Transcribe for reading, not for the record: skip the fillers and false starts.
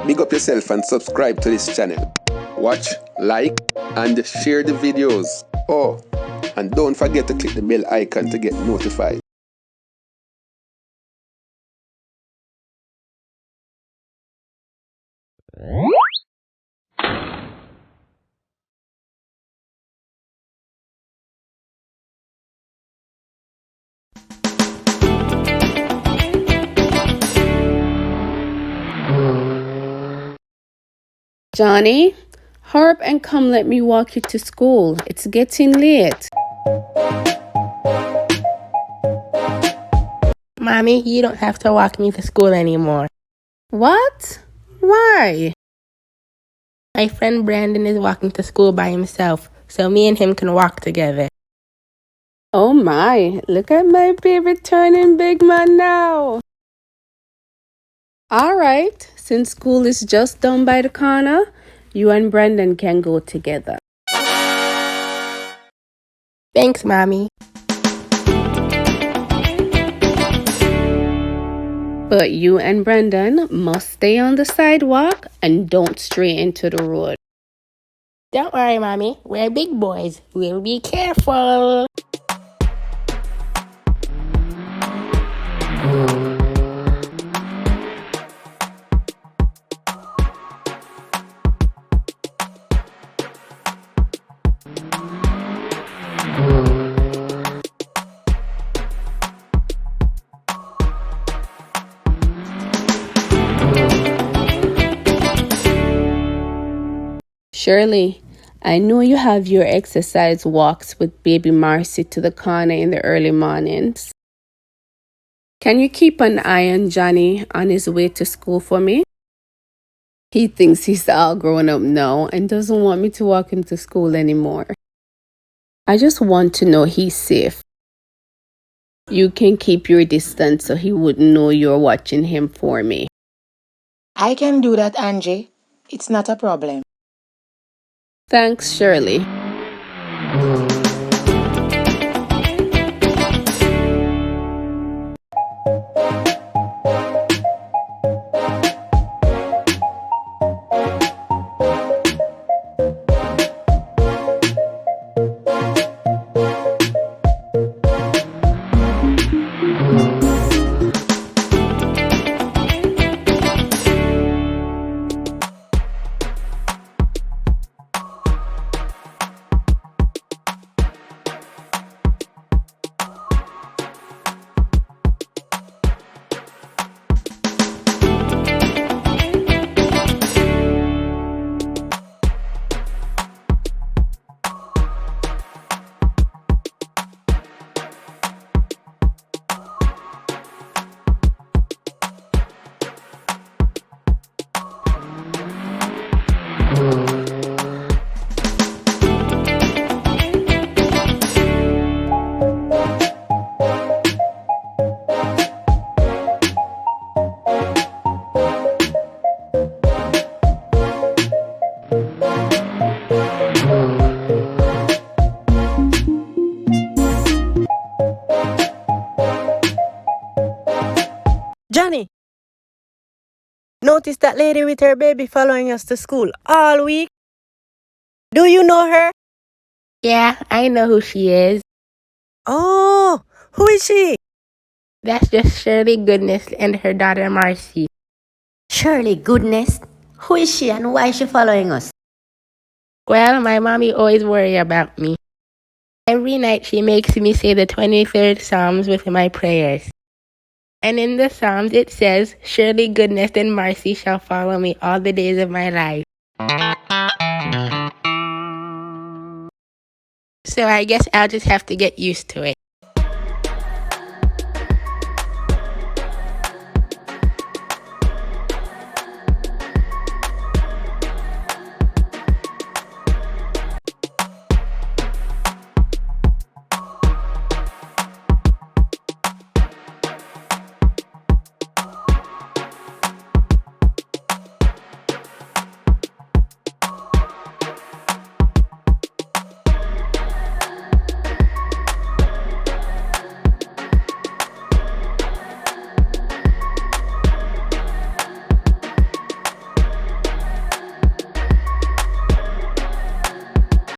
Big up yourself and subscribe to this channel. Watch, like, and share the videos. Oh, and don't forget to click the bell icon to get notified. Johnny, hurry up and come let me walk you to school. It's getting late. Mommy, you don't have to walk me to school anymore. What? Why? My friend Brandon is walking to school by himself, so me and him can walk together. Oh my, look at my baby turning big man now. Alright, since school is just down by the corner, you and Brandon can go together. Thanks, Mommy. But you and Brandon must stay on the sidewalk and don't stray into the road. Don't worry, Mommy. We're big boys. We'll be careful. Shirley, I know you have your exercise walks with baby Marcy to the corner in the early mornings. Can you keep an eye on Johnny on his way to school for me? He thinks he's all grown up now and doesn't want me to walk him to school anymore. I just want to know he's safe. You can keep your distance so he wouldn't know you're watching him for me. I can do that, Angie. It's not a problem. Thanks, Shirley. Johnny! Notice that lady with her baby following us to school all week? Do you know her? Yeah, I know who she is. Oh, who is she? That's just Shirley Goodness and her daughter Marcy. Shirley Goodness? Who is she and why is she following us? Well, my mommy always worries about me. Every night she makes me say the 23rd Psalms with my prayers. And in the Psalms it says, Surely goodness and mercy shall follow me all the days of my life. So I guess I'll just have to get used to it.